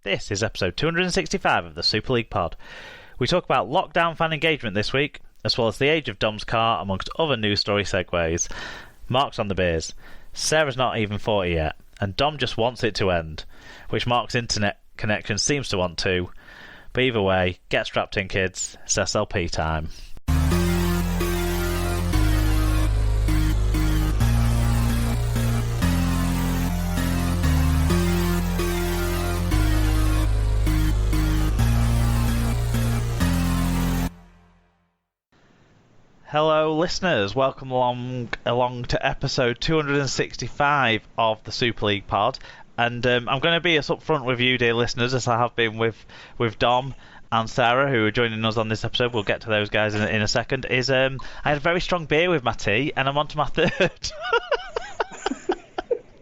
This is episode 265 of the Super League Pod. We talk about lockdown fan engagement this week, as well as the age of Dom's car, amongst other news story segues. Mark's on the beers. Sarah's not even 40 yet, and Dom just wants it to end, which Mark's internet connection seems to want to. But either way, get strapped in, kids. It's SLP time. Hello listeners, welcome along to episode 265 of the Super League Pod, and I'm going to be as upfront with you, dear listeners, as I have been with Dom and Sarah, who are joining us on this episode. We'll get to those guys in a second. I had a very strong beer with my tea, and I'm on to my third.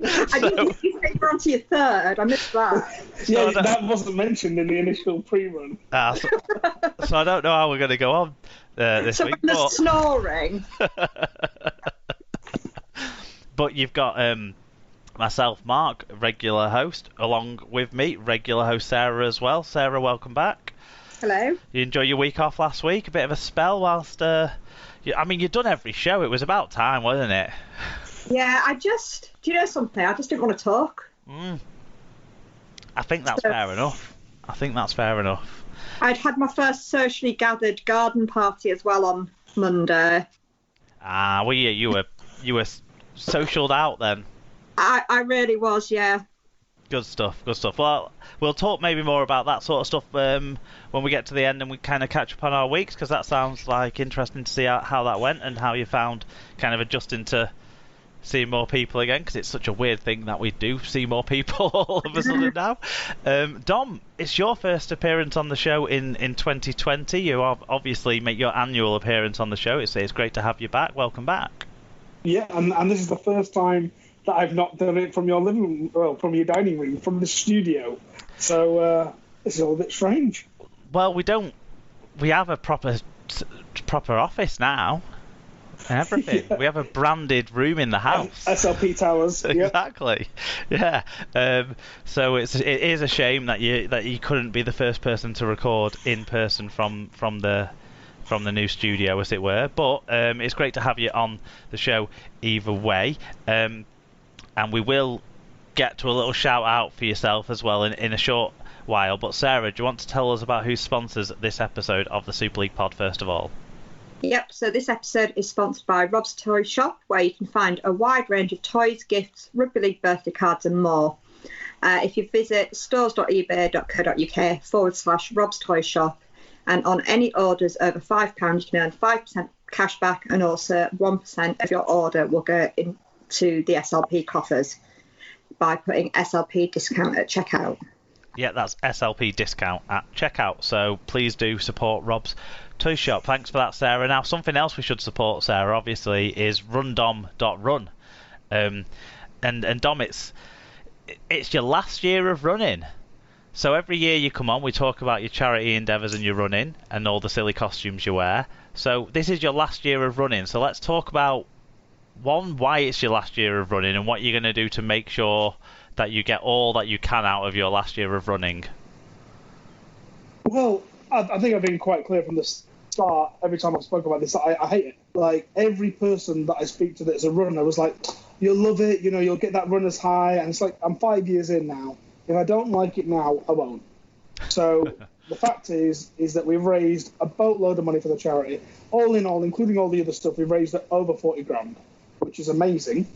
I didn't think you said you're on to your third. I missed that. Yeah, that wasn't mentioned in the initial pre-run. So I don't know how we're going to go on this week. So I'm snoring. But you've got myself, Mark, regular host, along with me, regular host Sarah as well. Sarah, welcome back. Hello. You enjoy your week off last week? A bit of a spell whilst... you've done every show. It was about time, wasn't it? Yeah, do you know something? I just didn't want to talk. I think that's fair enough. I'd had my first socially gathered garden party as well on Monday. Well, you were socialed out then. I really was, yeah. Good stuff. Well, we'll talk maybe more about that sort of stuff when we get to the end and we kind of catch up on our weeks, because that sounds like interesting to see how that went and how you found kind of adjusting to seeing more people again, because it's such a weird thing that we do see more people all of a sudden now. Dom, it's your first appearance on the show in 2020. You obviously make your annual appearance on the show. It's great to have you back. Welcome back. Yeah, and this is the first time that I've not done it from your living room, from your dining room, from the studio. So this is all a bit strange. Well, we have a proper office now. And everything. Yeah. We have a branded room in the house. SLP towers. Exactly. Yeah. So it is a shame that you couldn't be the first person to record in person from the new studio, as it were. But it's great to have you on the show either way. And we will get to a little shout out for yourself as well in a short while. But Sarah, do you want to tell us about who sponsors this episode of the Super League Pod first of all? Yep, so this episode is sponsored by Rob's Toy Shop, where you can find a wide range of toys, gifts, rugby league birthday cards and more. If you visit stores.ebay.co.uk/Rob's Toy Shop, and on any orders over £5, you can earn 5% cash back, and also 1% of your order will go into the SLP coffers by putting SLP discount at checkout. Yeah, that's SLP discount at checkout, so please do support Rob's Toy Shop. Thanks for that, Sarah. Now, something else we should support, Sarah, obviously, is rundom.run. And Dom, it's your last year of running. So every year you come on, we talk about your charity endeavours and your running and all the silly costumes you wear. So this is your last year of running. So let's talk about, why it's your last year of running and what you're going to do to make sure that you get all that you can out of your last year of running. Well, I think I've been quite clear from the start. Every time I've spoken about this, I hate it. Like, every person that I speak to that's a runner was like, you'll love it, you'll get that runner's high. And it's like, I'm 5 years in now. If I don't like it now, I won't. So the fact is that we've raised a boatload of money for the charity. All in all, including all the other stuff, we've raised over 40 grand, which is amazing.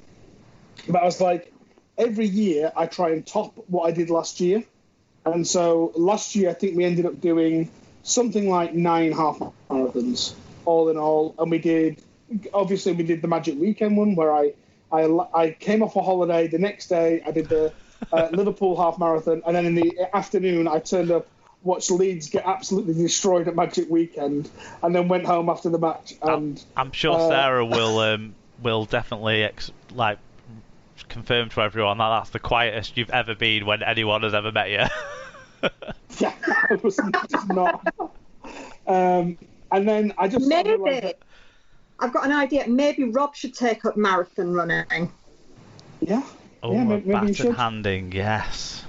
But I was like, every year I try and top what I did last year. And so last year, I think we ended up doing something like 9 half marathons, all in all. And we did the Magic Weekend one where I came off a holiday. The next day, I did the Liverpool half marathon. And then in the afternoon, I turned up, watched Leeds get absolutely destroyed at Magic Weekend, and then went home after the match. And I'm sure Sarah will definitely confirm to everyone that that's the quietest you've ever been when anyone has ever met you. Yeah, I was not. And then I just maybe I've got an idea. Maybe Rob should take up marathon running. Yeah. Oh, yeah, maybe baton handing, yes.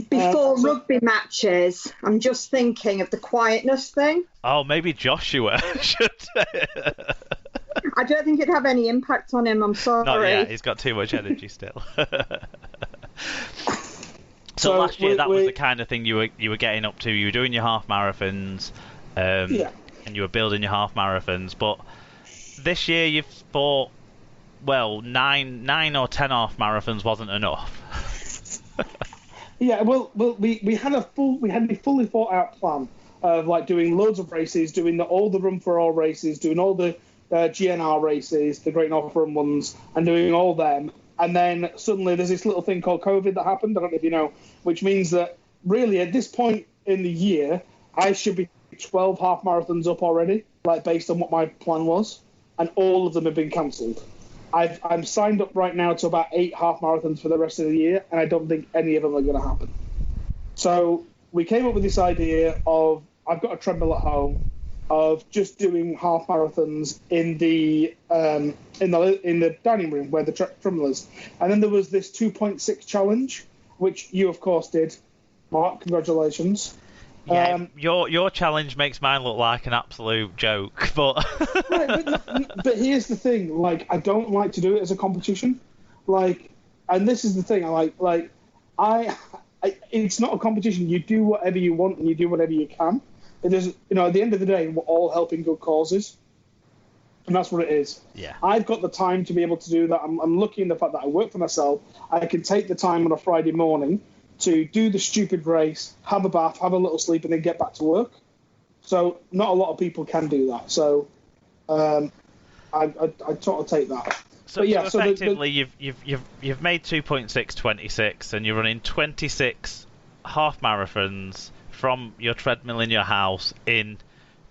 Before rugby matches, I'm just thinking of the quietness thing. Oh, maybe Joshua should. I don't think it'd have any impact on him. I'm sorry. Not yet. He's got too much energy still. So last year, that was the kind of thing you were getting up to. You were doing your half marathons, and you were building your half marathons. But this year, you've thought, well, nine or 10 half marathons wasn't enough. Yeah, well, we had a fully thought out plan of like doing loads of races, doing all the Run for All races, doing all the GNR races, the Great North Run ones, and doing all them. And then suddenly there's this little thing called COVID that happened. I don't know if you know, which means that really at this point in the year, I should be 12 half marathons up already, like based on what my plan was, and all of them have been cancelled. I'm signed up right now to about 8 half marathons for the rest of the year, and I don't think any of them are going to happen. So we came up with this idea of, I've got a treadmill at home, of just doing half marathons in the dining room where the treadmill is. And then there was this 2.6 challenge, which you of course did. Mark, congratulations. Yeah, your challenge makes mine look like an absolute joke, but... Right, but here's the thing, like, I don't like to do it as a competition, like, and this is the thing, it's not a competition. You do whatever you want and you do whatever you can. It is, at the end of the day, we're all helping good causes, and that's what it is. Yeah. I've got the time to be able to do that. I'm lucky in the fact that I work for myself. I can take the time on a Friday morning to do the stupid race, have a bath, have a little sleep, and then get back to work. So not a lot of people can do that. So I sort of take that. So, but yeah, so effectively, you've made 2.626, and you're running 26 half marathons from your treadmill in your house in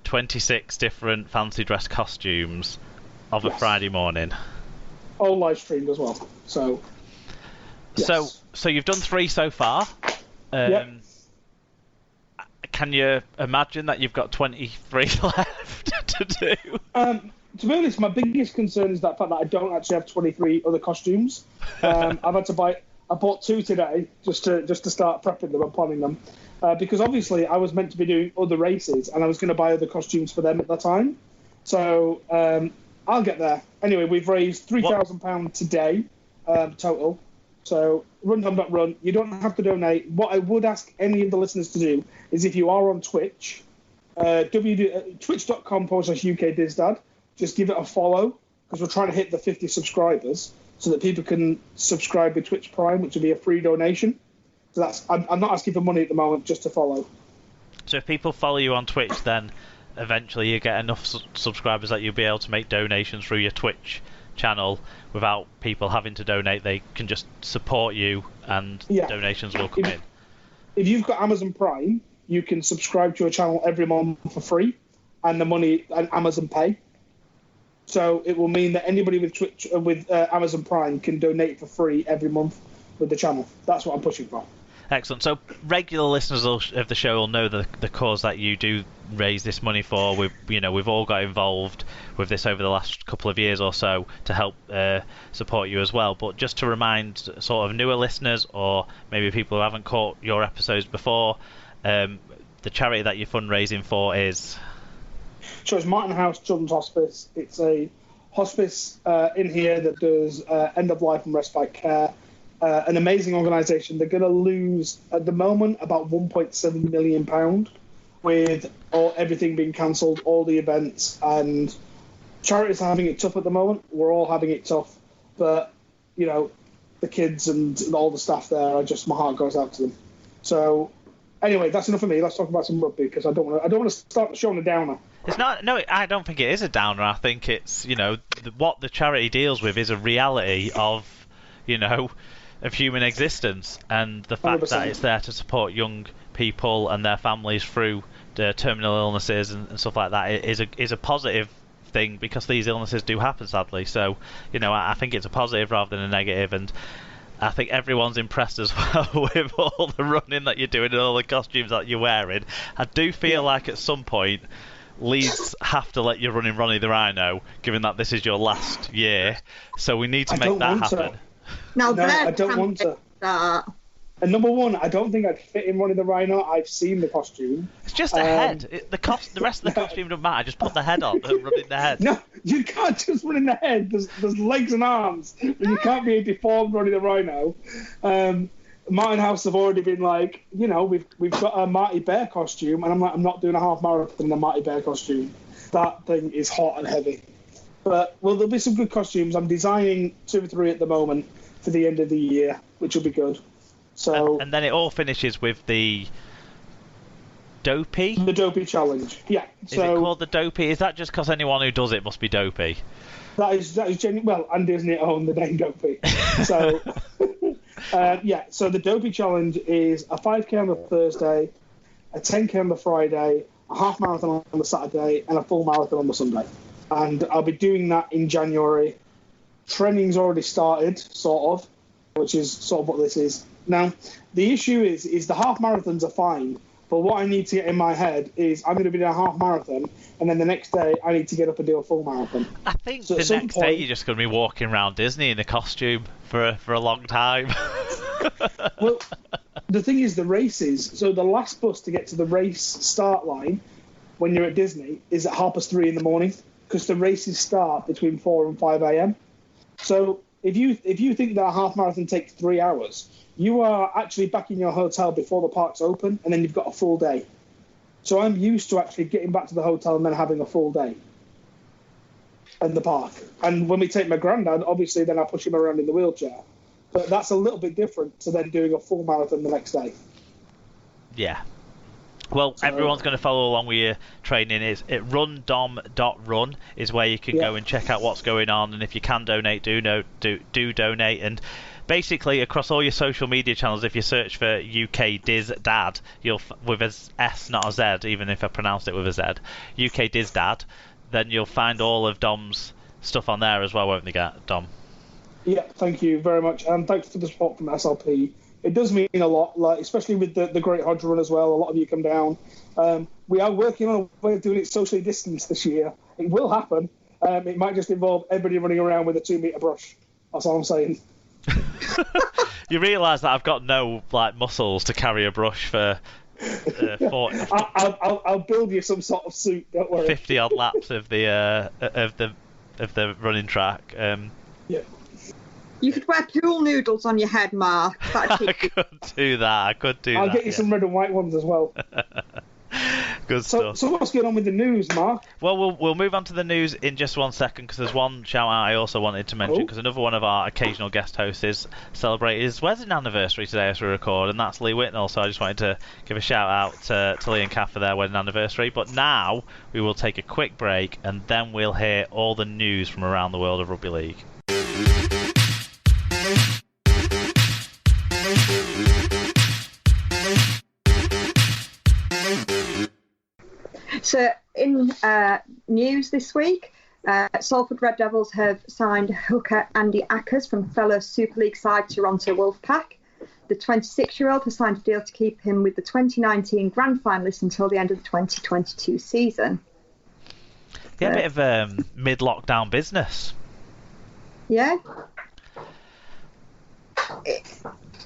26 different fancy dress costumes of a Friday morning. All live streamed as well. So. Yes. So you've done 3 so far. Yep. Can you imagine that you've got 23 left to do? To be honest, my biggest concern is that fact that I don't actually have 23 other costumes. I bought 2 today just to start prepping them and planning them, because obviously I was meant to be doing other races and I was going to buy other costumes for them at that time. So I'll get there. Anyway, we've raised £3,000 today total. So run.run, you don't have to donate. What I would ask any of the listeners to do is, if you are on Twitch, twitch.com/UKDizDad, just give it a follow, because we're trying to hit the 50 subscribers so that people can subscribe with Twitch Prime, which will be a free donation. So I'm not asking for money at the moment, just to follow. So if people follow you on Twitch, then eventually you get enough subscribers that you'll be able to make donations through your Twitch channel without people having to donate. They can just support you and donations will come in. If you've got Amazon Prime, you can subscribe to your channel every month for free, and the money and Amazon Pay. So it will mean that anybody with Twitch with Amazon Prime can donate for free every month with the channel. That's what I'm pushing for. Excellent. So regular listeners of the show will know the cause that you do raise this money for. We've all got involved with this over the last couple of years or so to help support you as well. But just to remind sort of newer listeners, or maybe people who haven't caught your episodes before, the charity that you're fundraising for is... So it's Martin House Children's Hospice. It's a hospice in here that does end-of-life and respite care. An amazing organisation. They're going to lose, at the moment, about £1.7 million with everything being cancelled, all the events, and charities are having it tough at the moment. We're all having it tough, but, the kids and all the staff there, my heart goes out to them. So, anyway, that's enough for me. Let's talk about some rugby, because I don't want to start the show on a downer. It's not. No, I don't think it is a downer. I think it's, what the charity deals with is a reality of, of human existence, and the fact 100%. That it's there to support young people and their families through the terminal illnesses and stuff like that is a positive thing, because these illnesses do happen, sadly. So, I think it's a positive rather than a negative, and I think everyone's impressed as well with all the running that you're doing and all the costumes that you're wearing. I do feel like at some point Leeds have to let you run in Ronnie the Rhino, given that this is your last year. So we need to make that happen. No, I don't want to. And number one, I don't think I'd fit in Ronnie the Rhino. I've seen the costume. It's just a head. The rest of the costume doesn't matter. Just put the head on and run in the head. No, you can't just run in the head. There's legs and arms. You can't be a deformed Ronnie the Rhino. Martin House have already been like, we've got a Marty Bear costume, and I'm like, I'm not doing a half marathon in a Marty Bear costume. That thing is hot and heavy. But, well, there'll be some good costumes. I'm designing 2 or 3 at the moment for the end of the year, which will be good. So and then it all finishes with the Dopey? The Dopey Challenge, yeah. Is it called the Dopey? Is that just because anyone who does it must be dopey? That is genuine. Well, and Disney own the name Dopey. So, so the Dopey Challenge is a 5K on the Thursday, a 10K on the Friday, a half marathon on the Saturday, and a full marathon on the Sunday. And I'll be doing that in January. Training's already started, sort of, which is sort of what this is. Now, the issue is the half marathons are fine, but what I need to get in my head is I'm going to be doing a half marathon, and then the next day I need to get up and do a full marathon. I think so the next day you're just going to be walking around Disney in a costume for a long time. Well, the thing is, the races, so the last bus to get to the race start line when you're at Disney is at 3:30 in the morning, because the races start between 4 and 5 a.m. So if you think that a half marathon takes 3 hours, you are actually back in your hotel before the parks open, and then you've got a full day. So I'm used to actually getting back to the hotel and then having a full day in the park. And when we take my granddad, obviously then I push him around in the wheelchair. But that's a little bit different to then doing a full marathon the next day. Yeah. Well, everyone's going to follow along with your training. It's at rundom.run is where you can go and check out what's going on. And if you can donate, do donate. And basically, across all your social media channels, if you search for UK Diz Dad, you'll with a S, not a Z, even if I pronounced it with a Z, UK Diz Dad, then you'll find all of Dom's stuff on there as well, won't they, Dom? Yeah, thank you very much. And thanks for the support from SLP. It does mean a lot, like especially with the Great Hodge Run as well. A lot of you come down. We are working on a way of doing it socially distanced this year. It will happen. It might just involve everybody running around with a 2-meter brush. That's all I'm saying. You realise that I've got no muscles to carry a brush for 40. I'll build you some sort of suit. Don't worry. 50 odd laps of the running track. Yeah. You could wear pool noodles on your head, Mark. I could do that. I'll get you some red and white ones as well. Good stuff. So what's going on with the news, Mark? Well, we'll move on to the news in just 1 second, because there's one shout out I also wanted to mention, because another one of our occasional guest hosts is celebrating his wedding anniversary today as we record, and that's Lee Whitnell. So I just wanted to give a shout out to Lee and Kath for their wedding anniversary. But now we will take a quick break, and then we'll hear all the news from around the world of rugby league. So in news this week, Salford Red Devils have signed hooker Andy Ackers from fellow Super League side Toronto Wolfpack. The 26-year-old has signed a deal to keep him with the 2019 grand finalists until the end of the 2022 season. Yeah, a bit of mid-lockdown business. Yeah.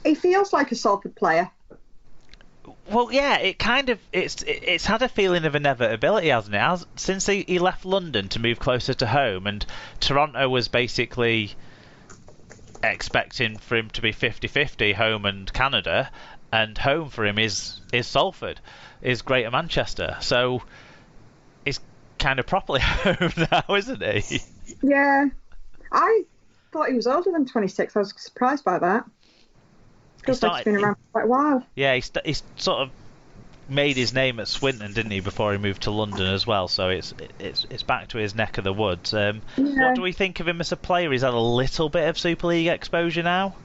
He feels like a Salford player. Well, yeah, it's had a feeling of inevitability, hasn't it? Since he left London to move closer to home, and Toronto was basically expecting for him to be 50-50 home and Canada, and home for him is Salford, is Greater Manchester. So he's kind of properly home now, isn't he? Yeah. I thought he was older than 26. I was surprised by that. Feels like he's been around for quite a while. Yeah, he sort of made his name at Swinton, didn't he, before he moved to London as well. So it's back to his neck of the woods. What do we think of him as a player? He's had a little bit of Super League exposure now.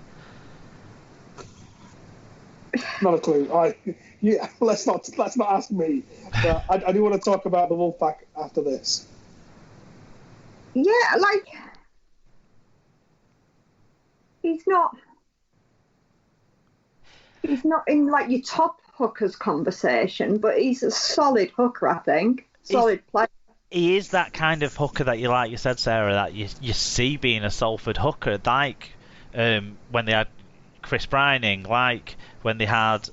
Not a clue. Let's not ask me. But I do want to talk about the Wolfpack after this. Yeah, he's not in your top hookers conversation, but he's a solid hooker, I think. Solid player. He is that kind of hooker that you said, Sarah, that you see being a Salford hooker, like when they had Chris Brining, like when they had